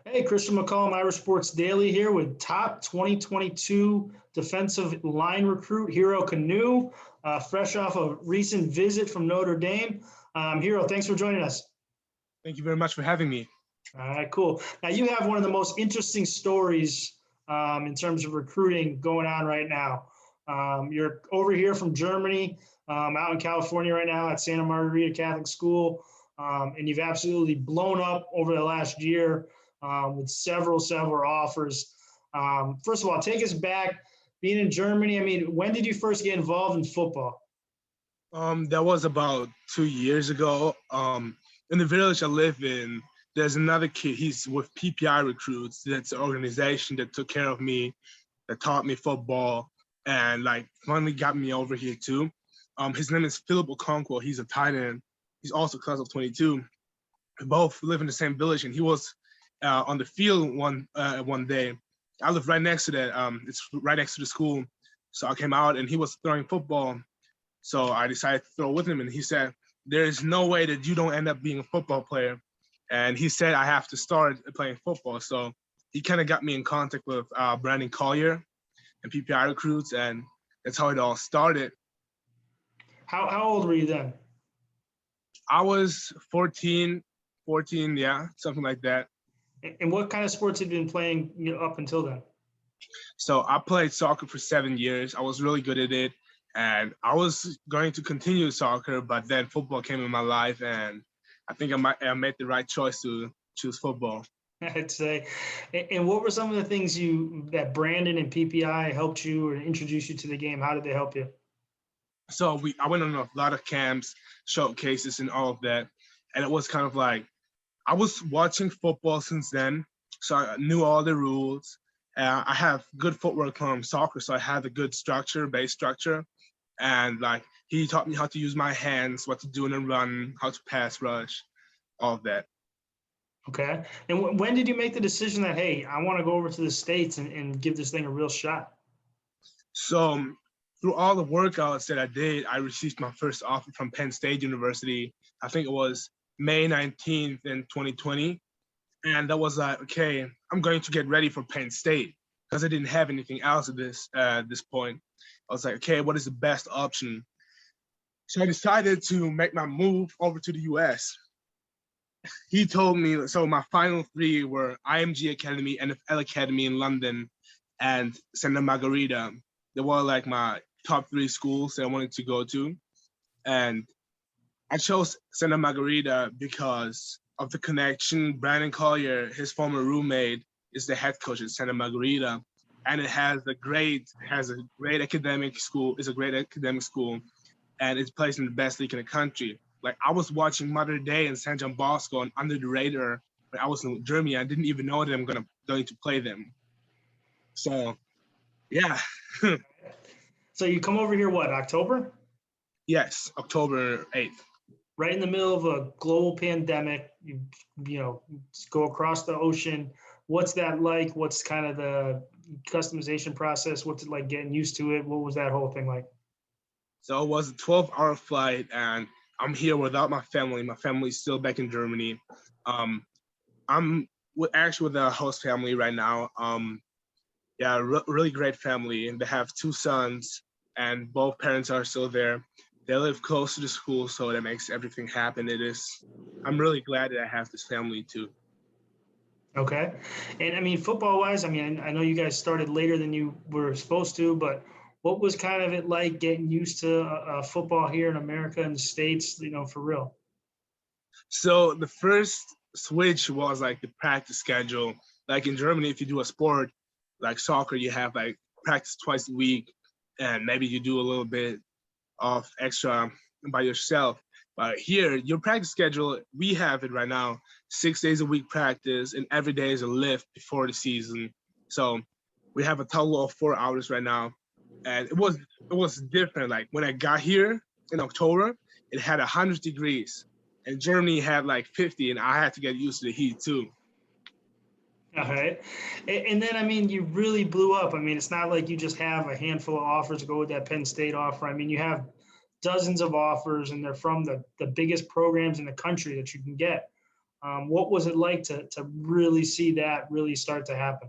Hey, Christian McCollum, Irish Sports Daily here with top 2022 defensive line recruit Hero Kanu, fresh off a recent visit from Notre Dame. Hero, thanks for joining us. Thank you very much for having me. All right, cool. Now you have one of the most interesting stories in terms of recruiting going on right now. You're over here from Germany, out in California right now at Santa Margarita Catholic School, and you've absolutely blown up over the last year with several offers. First of all, take us back being in Germany. I mean, when did you first get involved in football? That was about 2 years ago. In the village I live in, there's another kid. He's with PPI Recruits. That's an organization that took care of me, that taught me football, and like finally got me over here too. His name is Philip Okonkwo. He's a tight end. He's also class of 22. We both live in the same village, and he was on the field one day. I live right next to that. It's right next to the school. So I came out, and he was throwing football. So I decided to throw with him, and he said, "There is no way that you don't end up being a football player." And he said I have to start playing football. So he kind of got me in contact with Brandon Collier and PPI Recruits, and that's how it all started. How old were you then? I was 14, yeah, something like that. And what kind of sports had you been playing up until then? So I played soccer for 7 years. I was really good at it. And I was going to continue soccer, but then football came in my life, and I think I made the right choice to choose football. I'd say. And what were some of the things that Brandon and PPI helped you or introduced you to the game? How did they help you? So I went on a lot of camps, showcases, and all of that. And it was kind of like, I was watching football since then, so I knew all the rules. I have good footwork from soccer, so I had a good structure, base structure. And like he taught me how to use my hands, what to do in a run, how to pass rush, all of that. Okay. And when did you make the decision that, hey, I want to go over to the States and give this thing a real shot? So through all the workouts that I did, I received my first offer from Penn State University. I think it was May 19th in 2020. And that was like, okay, I'm going to get ready for Penn State because I didn't have anything else at this point. I was like, okay, what is the best option? So I decided to make my move over to the US. He told me, so my final three were IMG Academy, NFL Academy in London, and Santa Margarita. They were like my top three schools that I wanted to go to. And I chose Santa Margarita because of the connection. Brandon Collier, his former roommate, is the head coach at Santa Margarita. And it has a great academic school. It's a great academic school, and it's placed in the best league in the country. Like I was watching Notre Dame and San John Bosco and under the radar when I was in Germany. I didn't even know that I'm going to play them. So, yeah. So you come over here, what, October? Yes, October 8th. Right in the middle of a global pandemic, you go across the ocean. What's that like? What's kind of the customization process? What's it like getting used to it? What was that whole thing like? So it was a 12-hour flight, and I'm here without my family. My family's still back in Germany. I'm actually with a host family right now. Really great family, and they have two sons, and both parents are still there. They live close to the school, so that makes everything happen. I'm really glad that I have this family too. Okay. And I mean, football wise, I mean, I know you guys started later than you were supposed to, but what was kind of it like getting used to football here in America and the States, for real? So the first switch was like the practice schedule. Like in Germany, if you do a sport like soccer, you have like practice twice a week, and maybe you do a little bit of extra by yourself. But here, your practice schedule, we have it right now, 6 days a week practice, and every day is a lift before the season. So we have a total of 4 hours right now. And it was different. Like when I got here in October, it had 100 degrees. And Germany had like 50, and I had to get used to the heat too. All right. And then, I mean, you really blew up. I mean, it's not like you just have a handful of offers to go with that Penn State offer. I mean, you have dozens of offers, and they're from the biggest programs in the country that you can get. What was it like to really see that really start to happen?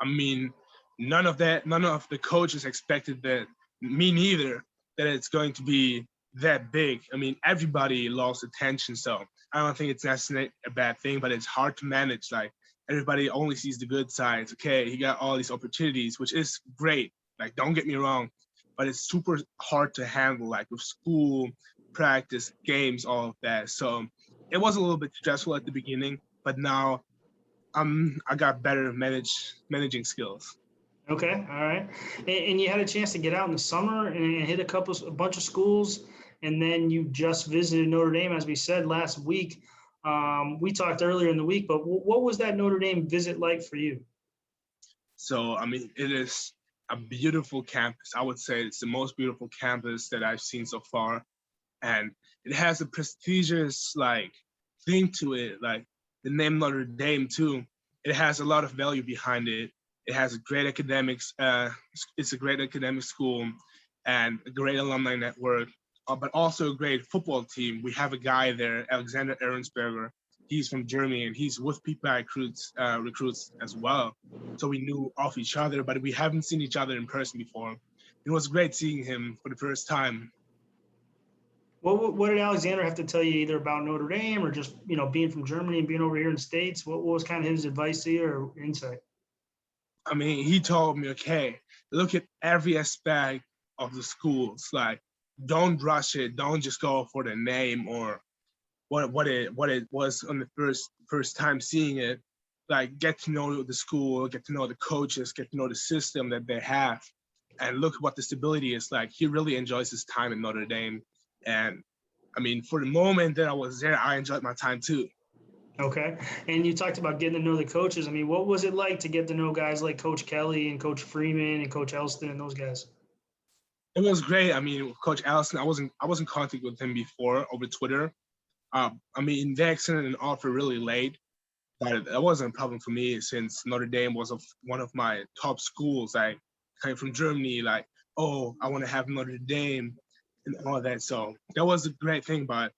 I mean, none of the coaches expected that, me neither, that it's going to be that big. I mean, everybody lost attention, so I don't think it's necessarily a bad thing, but it's hard to manage. Like, everybody only sees the good sides. Okay, he got all these opportunities, which is great. Like, don't get me wrong, but it's super hard to handle, like with school, practice, games, all of that. So it was a little bit stressful at the beginning, but now I got better managing skills. Okay, all right. And you had a chance to get out in the summer and hit a bunch of schools, and then you just visited Notre Dame, as we said last week. We talked earlier in the week, but what was that Notre Dame visit like for you? So I mean, it is a beautiful campus. I would say it's the most beautiful campus that I've seen so far, and it has a prestigious like thing to it, like the name Notre Dame too. It has a lot of value behind it. It has a great academics. It's a great academic school and a great alumni network, but also a great football team. We have a guy there, Alexander Ahrensberger. He's from Germany and he's with PPI recruits as well. So we knew of each other, but we haven't seen each other in person before. It was great seeing him for the first time. What did Alexander have to tell you either about Notre Dame or just being from Germany and being over here in the States? What was kind of his advice to you or insight? I mean, he told me, okay, look at every aspect of the schools. Like, don't rush it. Don't just go for the name or what it was on the first time seeing it. Like, get to know the school, get to know the coaches, get to know the system that they have, and look what the stability is like. He really enjoys his time in Notre Dame, and I mean, for the moment that I was there, I enjoyed my time too. Okay. And you talked about getting to know the coaches. I mean, what was it like to get to know guys like Coach Kelly and Coach Freeman and Coach Elston and those guys? It was great. I mean, Coach Allison, I was in contact with him before over Twitter. I mean, they extended an offer really late, but that wasn't a problem for me since Notre Dame was one of my top schools. I came from Germany, like, oh, I want to have Notre Dame and all that. So that was a great thing, but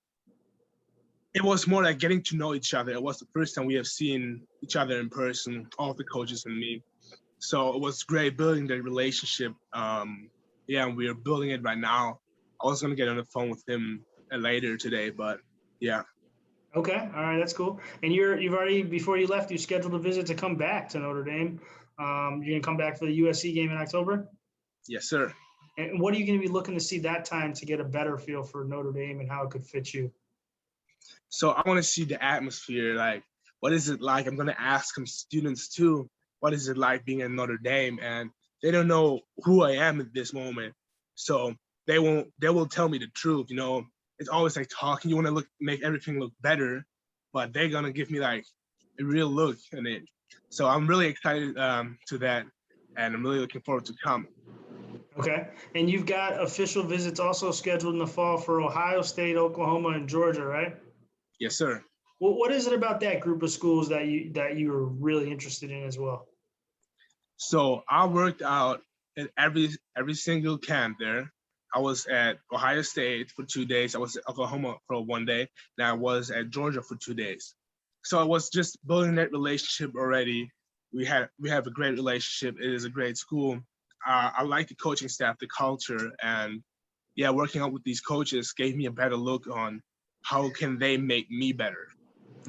it was more like getting to know each other. It was the first time we have seen each other in person, all the coaches and me. So it was great building the relationship. Yeah, we are building it right now. I was gonna get on the phone with him later today, but yeah. Okay. All right. That's cool. And you've already, before you left, you scheduled a visit to come back to Notre Dame. You're going to come back for the USC game in October? Yes, sir. And what are you going to be looking to see that time to get a better feel for Notre Dame and how it could fit you? So I want to see the atmosphere. Like, what is it like? I'm gonna ask some students too. What is it like being in Notre Dame? And they don't know who I am at this moment, so they won't. They will tell me the truth. You know, it's always like talking. You want to make everything look better, but they're gonna give me like a real look in it. So I'm really excited to that, and I'm really looking forward to come. Okay. And you've got official visits also scheduled in the fall for Ohio State, Oklahoma, and Georgia, right? Yes, sir. Well, what is it about that group of schools that you were really interested in as well? So I worked out at every single camp there. I was at Ohio State for 2 days. I was at Oklahoma for 1 day. And I was at Georgia for 2 days. So I was just building that relationship already. We have a great relationship. It is a great school. I like the coaching staff, the culture, and yeah, working out with these coaches gave me a better look on how can they make me better.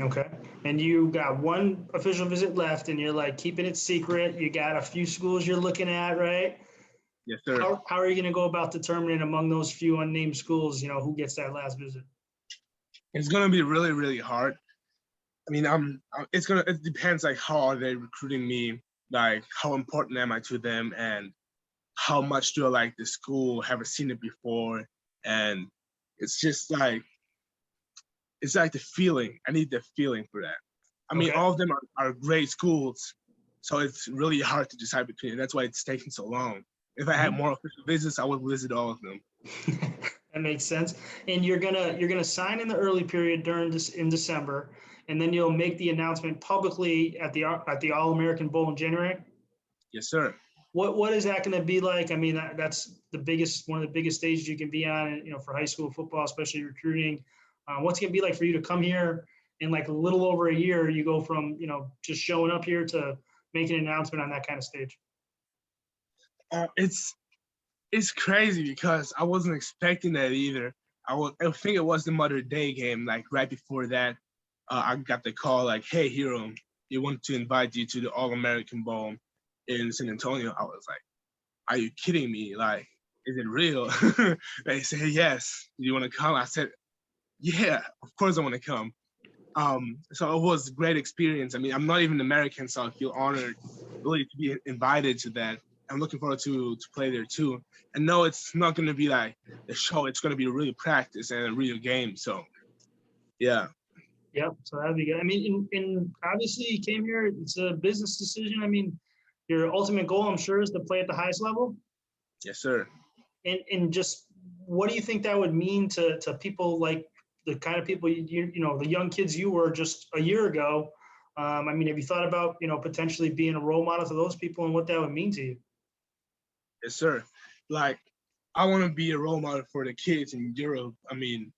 Okay. And you got one official visit left and you're like keeping it secret. You got a few schools you're looking at, right? Yes, sir. How are you going to go about determining among those few unnamed schools, who gets that last visit? It's gonna be really, really hard. I mean, it depends like how are they recruiting me, like how important am I to them, and how much do I like the school, have I seen it before, and it's just like it's like the feeling. I need the feeling for that. I mean, Okay. all of them are great schools, so it's really hard to decide between. That's why it's taking so long. If I had more official visits, I would visit all of them. That makes sense. And you're gonna sign in the early period in December, and then you'll make the announcement publicly at the All American Bowl in January. Yes, sir. What is that going to be like? I mean, that's one of the biggest stages you can be on, for high school football, especially recruiting. What's it going to be like for you to come here in like a little over a year, you go from, just showing up here to making an announcement on that kind of stage? It's crazy because I wasn't expecting that either. I think it was the Notre Dame game, like right before that, I got the call like, "Hey, Hero, we want to invite you to the All-American Bowl in San Antonio." I was like, "Are you kidding me? Like, is it real?" They said, "Yes. Do you want to come?" I said, "Yeah, of course I want to come." So it was a great experience. I mean, I'm not even American, so I feel honored really to be invited to that. I'm looking forward to play there too. And no, it's not going to be like the show. It's going to be a real practice and a real game. So yeah. Yep. So that'd be good. I mean, and obviously you came here, it's a business decision. I mean, your ultimate goal, I'm sure, is to play at the highest level. Yes, sir. And just what do you think that would mean to people like the kind of people the young kids you were just a year ago? I mean, have you thought about potentially being a role model to those people and what that would mean to you? Yes, sir. Like, I want to be a role model for the kids in Europe. I mean,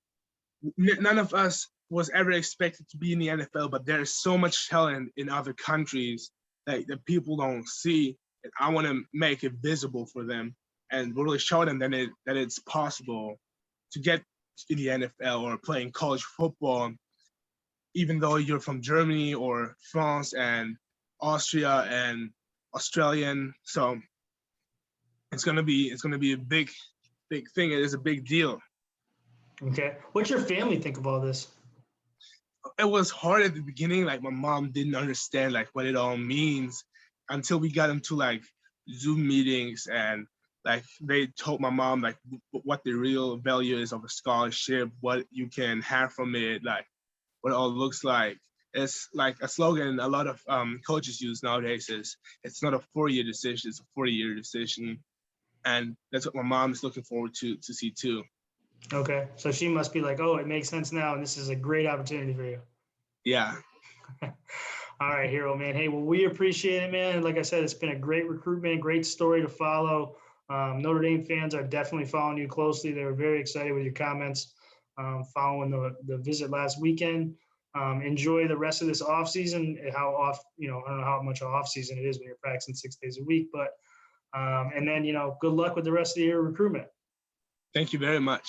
none of us was ever expected to be in the NFL, but there's so much talent in other countries that people don't see. And I want to make it visible for them and really show them that it's possible to get in the NFL or playing college football, even though you're from Germany or France and Austria and Australian. So it's gonna be a big thing. It is a big deal. Okay. What's your family think of all this? It was hard at the beginning. Like, my mom didn't understand like what it all means until we got into like Zoom meetings, and like they told my mom like what the real value is of a scholarship, what you can have from it, like what it all looks like. It's like a slogan a lot of coaches use nowadays is, "It's not a 4-year decision, it's a 40-year decision." And that's what my mom is looking forward to see too. Okay. So she must be like, oh, it makes sense now, and this is a great opportunity for you. Yeah. All right, Hero, man. Hey, well, we appreciate it, man. Like I said, it's been a great recruitment, great story to follow. Notre Dame fans are definitely following you closely. They were very excited with your comments following the visit last weekend. Enjoy the rest of this off season. How off, I don't know how much off season it is when you're practicing 6 days a week, but and then good luck with the rest of your recruitment. Thank you very much.